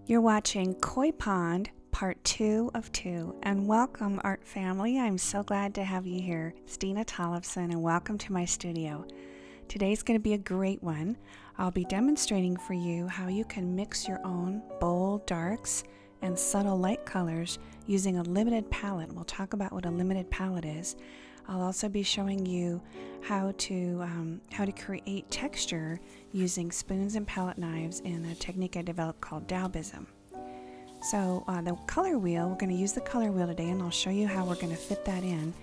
You're watching Koi Pond, part 2 of 2, and welcome, art family. I'm so glad to have you here. It's Dena Tollefson, and welcome to my studio. Today's going to be a great one. I'll be demonstrating for you how you can mix your own bold darks and subtle light colors using a limited palette. We'll talk about what a limited palette is. I'll also be showing you how to create texture using spoons and palette knives in a technique I developed called Daubism. So the color wheel, we're going to use the color wheel today, and I'll show you how we're going to fit that in.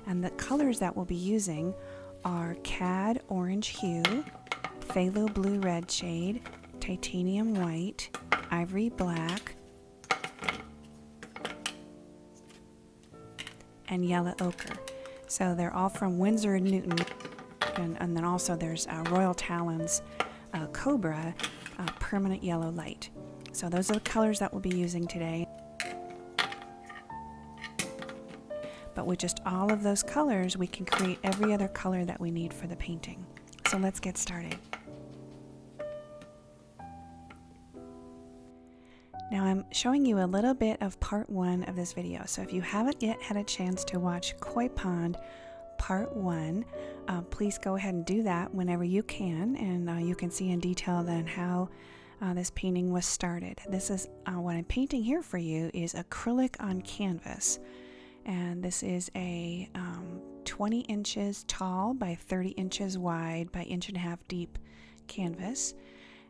And the colors that we'll be using are Cad Orange Hue, Phthalo Blue Red Shade, Titanium White, Ivory Black, and Yellow Ochre. So they're all from Winsor and Newton, and then also there's Royal Talens Cobra Permanent Yellow Light. So those are the colors that we'll be using today. But with just all of those colors, we can create every other color that we need for the painting. So let's get started. Now I'm showing you a little bit of part 1 of this video. So if you haven't yet had a chance to watch Koi Pond part 1, please go ahead and do that whenever you can, and you can see in detail then how this painting was started. This is what I'm painting here for you is acrylic on canvas, and this is a 20 inches tall by 30 inches wide by 1.5 inch deep canvas.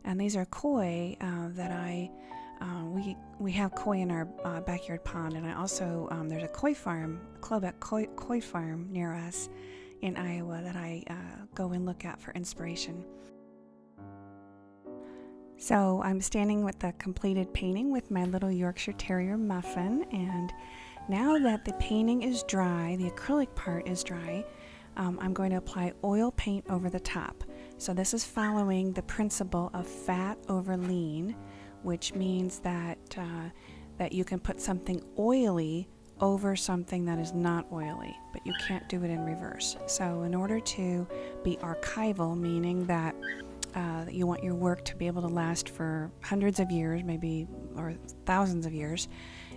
And these are koi that we have koi in our backyard pond, and I also there's a koi farm, Quebec koi farm near us in Iowa that I go and look at for inspiration. So I'm standing with the completed painting with my little Yorkshire Terrier Muffin, and now that the painting is dry, the acrylic part is dry, I'm going to apply oil paint over the top. So this is following the principle of fat over lean, which means that that you can put something oily over something that is not oily, but you can't do it in reverse. So in order to be archival, meaning that you want your work to be able to last for hundreds of years, maybe, or thousands of years,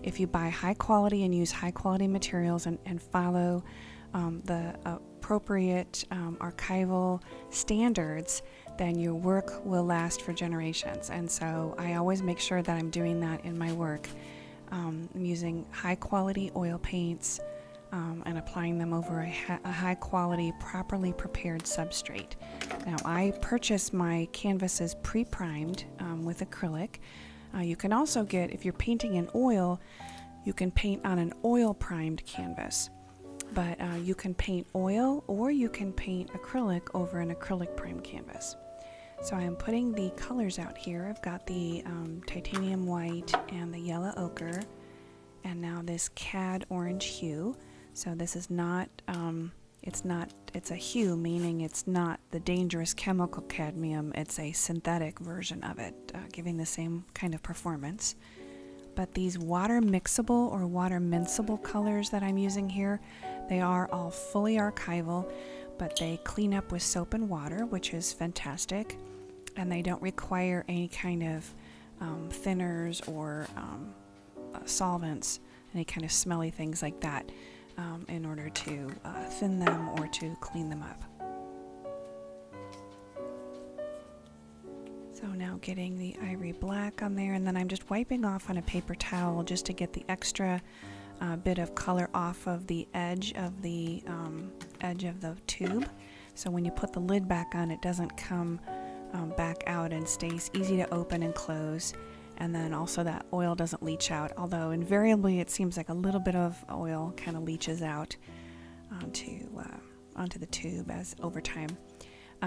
if you buy high quality and use high quality materials and follow the appropriate archival standards, then your work will last for generations. And so I always make sure that I'm doing that in my work. I'm using high quality oil paints and applying them over a high quality, properly prepared substrate. Now I purchase my canvases pre-primed with acrylic. You can also get, if you're painting in oil, you can paint on an oil primed canvas. But you can paint oil or you can paint acrylic over an acrylic primed canvas. So I'm putting the colors out here. I've got the titanium white and the yellow ochre, and now this cad orange hue. So this is not, it's a hue, meaning it's not the dangerous chemical cadmium, it's a synthetic version of it, giving the same kind of performance. But these water mixable or water miscible colors that I'm using here, they are all fully archival, but they clean up with soap and water, which is fantastic, and they don't require any kind of thinners or solvents, any kind of smelly things like that, in order to thin them or to clean them up. So now getting the ivory black on there, and then I'm just wiping off on a paper towel just to get the extra bit of color off of the edge of the tube. So when you put the lid back on, it doesn't come back out and stays easy to open and close. And then also that oil doesn't leach out, although invariably it seems like a little bit of oil kind of leaches out onto the tube as over time.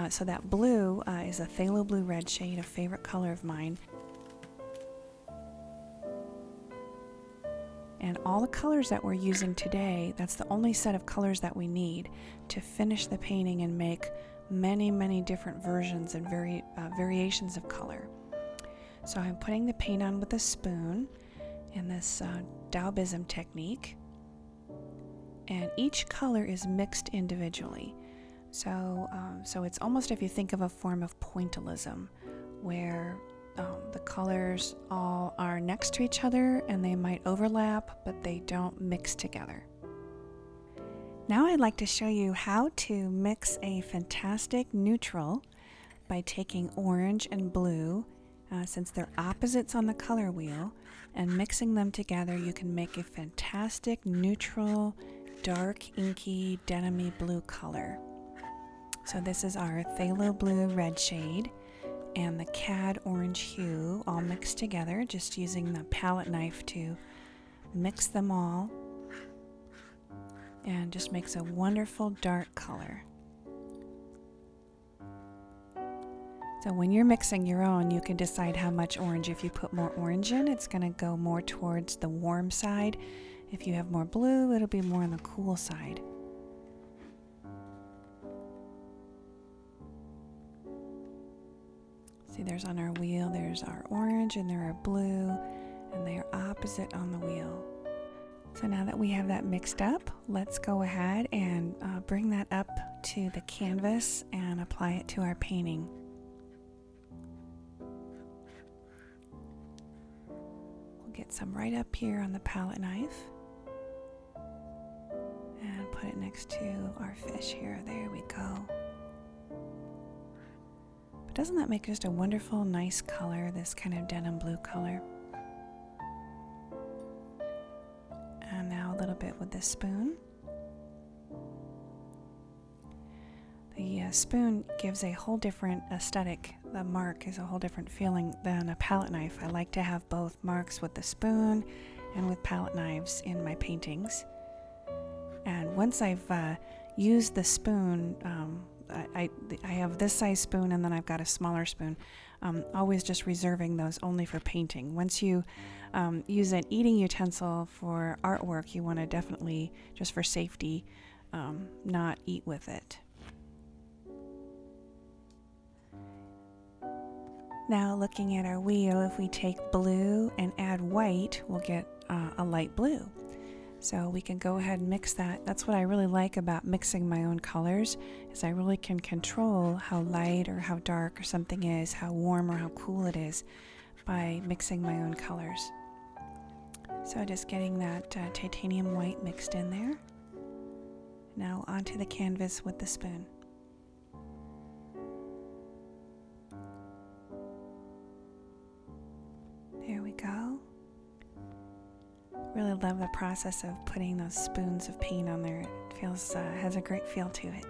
So that blue is a phthalo blue red shade, a favorite color of mine. And all the colors that we're using today, that's the only set of colors that we need to finish the painting and make many, many different versions and variations of color. So I'm putting the paint on with a spoon in this Daubism technique, and each color is mixed individually. So it's almost, if you think of a form of pointillism, where the colors all are next to each other and they might overlap, but they don't mix together. Now I'd like to show you how to mix a fantastic neutral by taking orange and blue, since they're opposites on the color wheel, and mixing them together. You can make a fantastic neutral, dark, inky, denim-y blue color. So this is our phthalo blue red shade and the cad orange hue all mixed together, just using the palette knife to mix them all, and just makes a wonderful dark color. So when you're mixing your own, you can decide how much orange. If you put more orange in, it's going to go more towards the warm side. If you have more blue, it'll be more on the cool side. See, there's on our wheel, there's our orange and there are blue, and they are opposite on the wheel. So now that we have that mixed up, let's go ahead and bring that up to the canvas and apply it to our painting. We'll get some right up here on the palette knife and put it next to our fish here. There we go. But doesn't that make just a wonderful, nice color, this kind of denim blue color? And now a little bit with the spoon. The spoon gives a whole different aesthetic. The mark is a whole different feeling than a palette knife. I like to have both marks with the spoon and with palette knives in my paintings. And once I've used the spoon, I have this size spoon and then I've got a smaller spoon. Always just reserving those only for painting. Once you use an eating utensil for artwork, you want to definitely, just for safety, not eat with it. Now looking at our wheel, if we take blue and add white, we'll get a light blue. So we can go ahead and mix that. That's what I really like about mixing my own colors, is I really can control how light or how dark or something is, how warm or how cool it is, by mixing my own colors. So just getting that titanium white mixed in there. Now onto the canvas with the spoon. There we go. Really love the process of putting those spoons of paint on there. It feels has a great feel to it.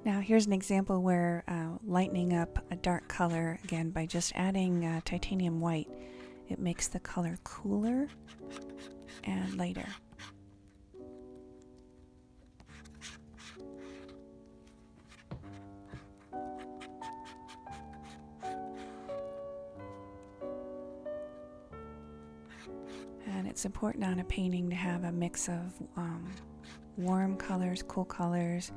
Now here's an example where lightening up a dark color, again by just adding titanium white, it makes the color cooler and lighter. And it's important on a painting to have a mix of warm colors, cool colors,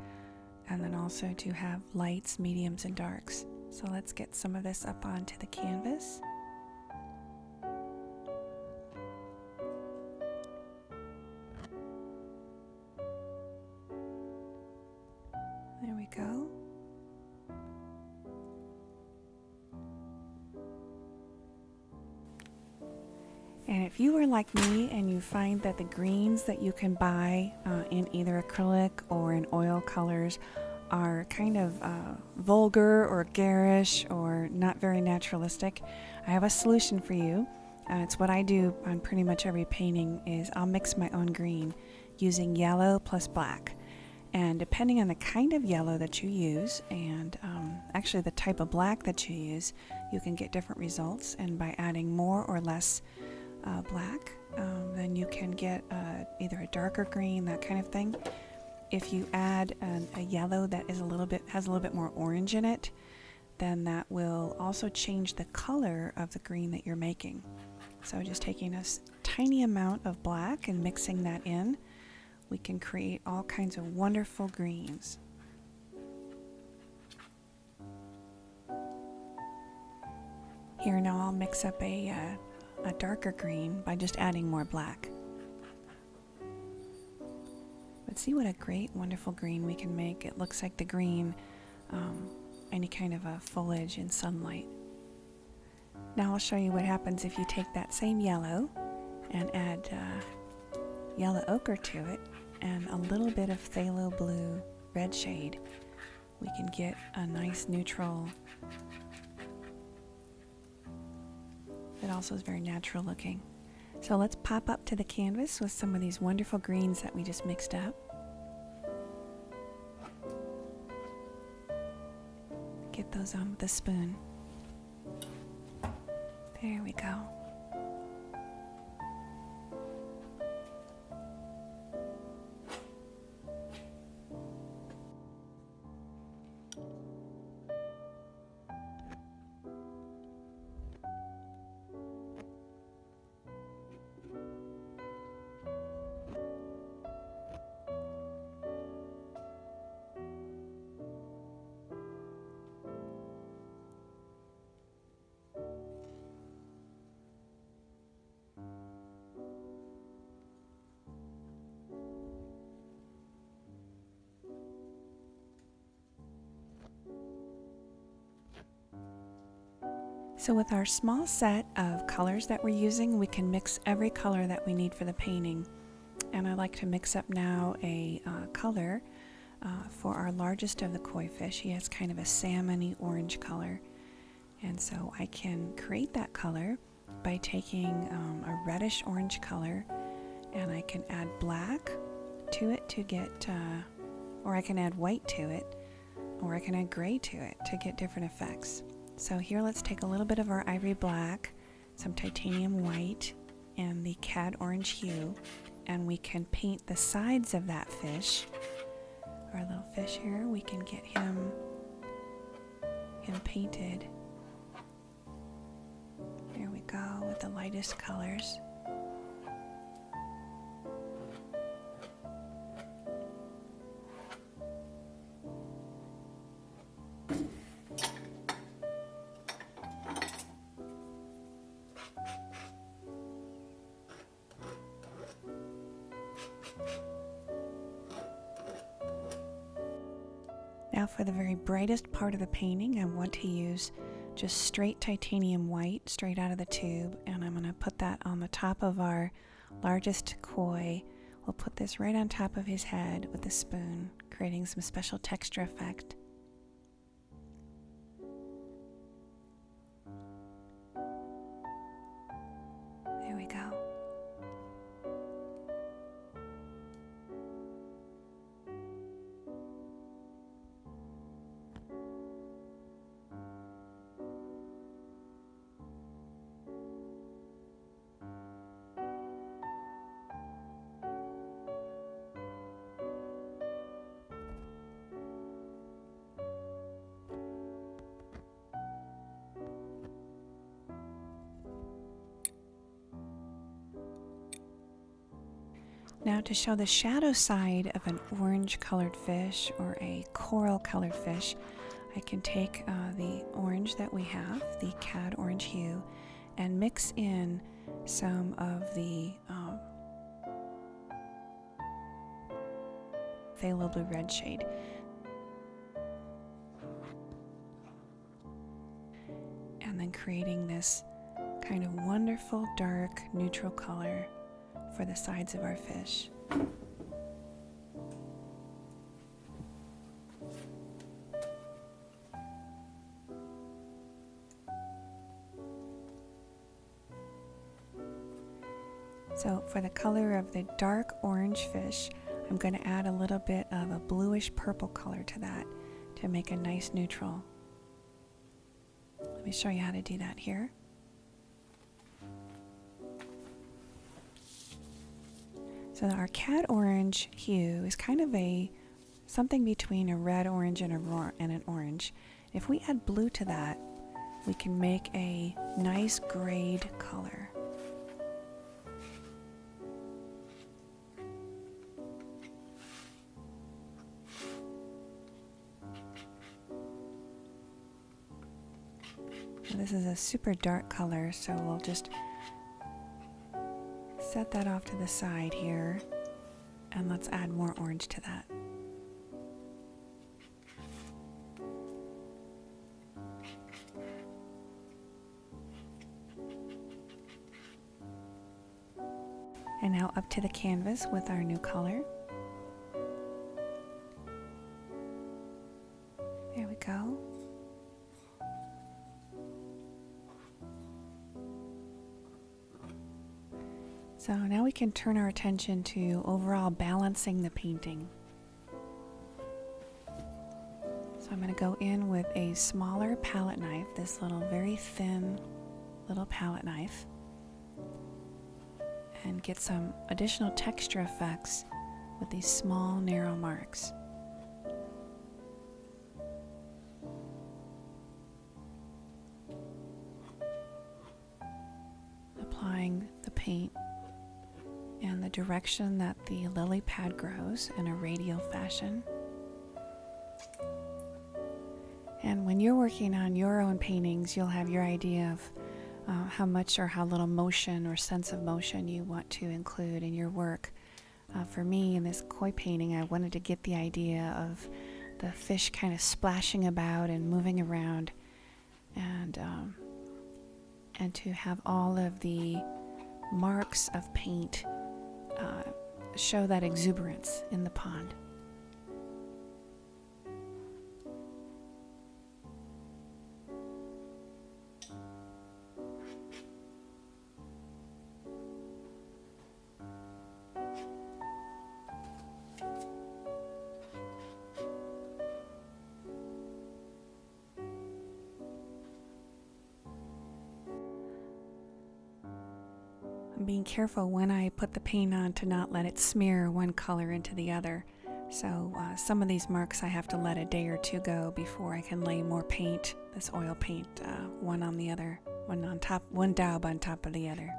and then also to have lights, mediums, and darks. So let's get some of this up onto the canvas. There we go. And if you are like me and you find that the greens that you can buy in either acrylic or in oil colors are kind of vulgar or garish or not very naturalistic, I have a solution for you. It's what I do on pretty much every painting, is I'll mix my own green using yellow plus black. And depending on the kind of yellow that you use, and actually the type of black that you use, you can get different results. And by adding more or less black, then you can get either a darker green, that kind of thing. If you add a yellow that is has a little bit more orange in it, then that will also change the color of the green that you're making. So just taking a tiny amount of black and mixing that in, we can create all kinds of wonderful greens. Here now I'll mix up a darker green by just adding more black. But see what a great, wonderful green we can make. It looks like the green, any kind of a foliage in sunlight. Now I'll show you what happens if you take that same yellow and add yellow ochre to it and a little bit of phthalo blue red shade. We can get a nice neutral. It also is very natural looking. So let's pop up to the canvas with some of these wonderful greens that we just mixed up. Get those on with a spoon. There we go. So with our small set of colors that we're using, we can mix every color that we need for the painting. And I like to mix up now a color for our largest of the koi fish. He has kind of a salmon-y orange color. And so I can create that color by taking a reddish orange color, and I can add black to it to get, or I can add white to it, or I can add gray to it to get different effects. So here let's take a little bit of our ivory black, some titanium white, and the cad orange hue, and we can paint the sides of that fish. Our little fish here, we can get him painted. Here we go with the lightest colors. Now for the very brightest part of the painting, I want to use just straight titanium white straight out of the tube, and I'm going to put that on the top of our largest koi. We'll put this right on top of his head with a spoon, creating some special texture effect. There we go. Now to show the shadow side of an orange colored fish or a coral colored fish, I can take the orange that we have, the cad orange hue, and mix in some of the phthalo blue red shade. And then creating this kind of wonderful dark neutral color for the sides of our fish. So for the color of the dark orange fish, I'm going to add a little bit of a bluish purple color to that to make a nice neutral. Let me show you how to do that here. So our cad orange hue is kind of something between a red orange and an orange. If we add blue to that, we can make a nice grayed color. Now this is a super dark color, so we'll just set that off to the side here, and let's add more orange to that. And now up to the canvas with our new color. There we go. So now we can turn our attention to overall balancing the painting. So I'm going to go in with a smaller palette knife, this little very thin little palette knife, and get some additional texture effects with these small narrow marks. Applying the paint and the direction that the lily pad grows in a radial fashion. And when you're working on your own paintings, you'll have your idea of how much or how little motion or sense of motion you want to include in your work. For me, in this koi painting, I wanted to get the idea of the fish kind of splashing about and moving around, and to have all of the marks of paint show that exuberance in the pond. I'm being careful when I put the paint on to not let it smear one color into the other. So some of these marks I have to let a day or two go before I can lay more paint, this oil paint, one on the other, one on top, one daub on top of the other.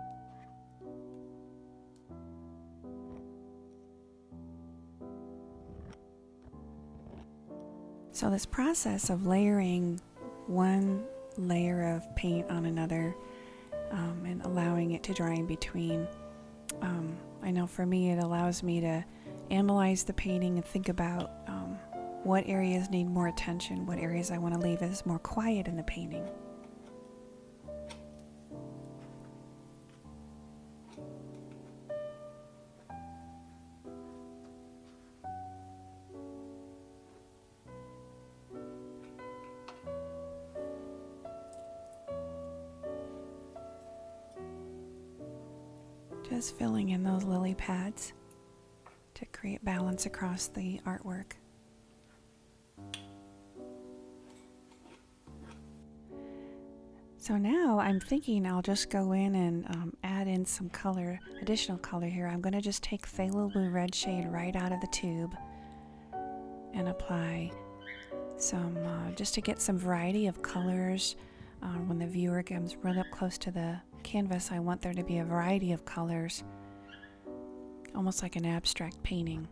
So this process of layering one layer of paint on another and allowing it to dry in between, I know for me it allows me to analyze the painting and think about what areas need more attention, what areas I want to leave as more quiet in the painting. Just filling in those lily pads to create balance across the artwork. So now I'm thinking I'll just go in and add in some color, additional color here. I'm going to just take phthalo blue red shade right out of the tube and apply some, just to get some variety of colors. When the viewer comes right up close to the canvas, I want there to be a variety of colors, almost like an abstract painting.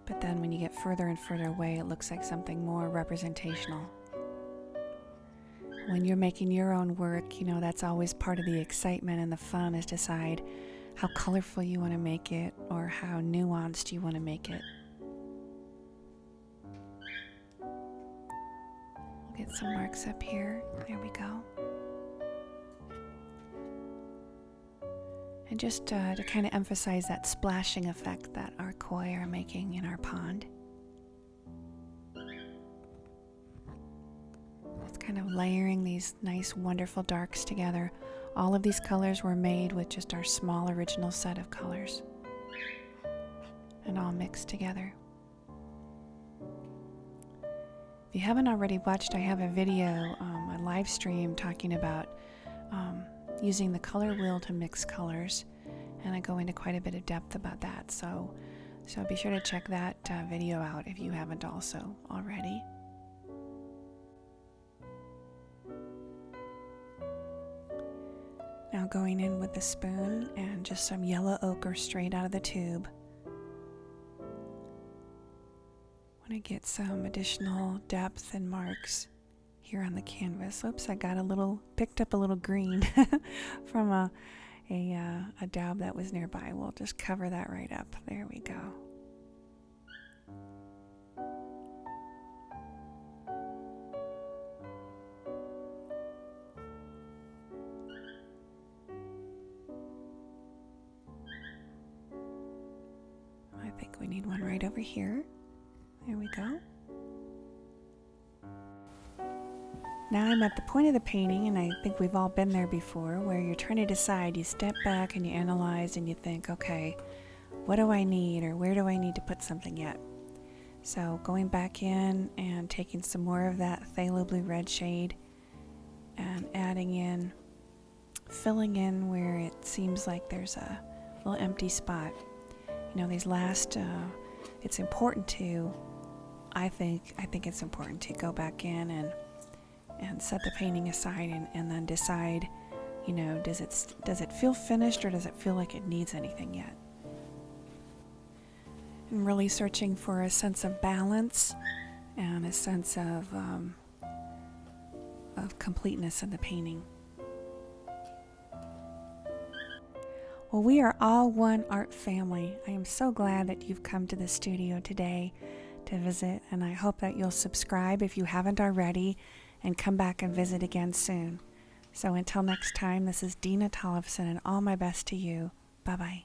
But then when you get further and further away, it looks like something more representational. When you're making your own work, you know, that's always part of the excitement and the fun, is decide how colorful you want to make it or how nuanced you want to make it. We'll get some marks up here. There we go. And just to kind of emphasize that splashing effect that our koi are making in our pond. It's kind of layering these nice, wonderful darks together. All of these colors were made with just our small original set of colors. and all mixed together. If you haven't already watched, I have a video, a live stream talking about using the color wheel to mix colors, and I go into quite a bit of depth about that. So be sure to check that video out if you haven't also already. Now going in with the spoon and just some yellow ochre straight out of the tube. Want to get some additional depth and marks here on the canvas. Oops, I got picked up a little green from a daub that was nearby. We'll just cover that right up. There we go. I think we need one right over here. There we go. Now I'm at the point of the painting, and I think we've all been there before, where you're trying to decide. You step back and you analyze and you think, okay, what do I need, or where do I need to put something yet? So going back in and taking some more of that phthalo blue red shade and adding in, filling in where it seems like there's a little empty spot. You know, these last, it's important to, I think it's important to go back in and set the painting aside and then decide, you know, does it feel finished, or does it feel like it needs anything yet? And really searching for a sense of balance and a sense of completeness in the painting. Well, we are all one art family. I am so glad that you've come to the studio today to visit, and I hope that you'll subscribe if you haven't already, and come back and visit again soon. So until next time, this is Dena Tollefson, and all my best to you. Bye-bye.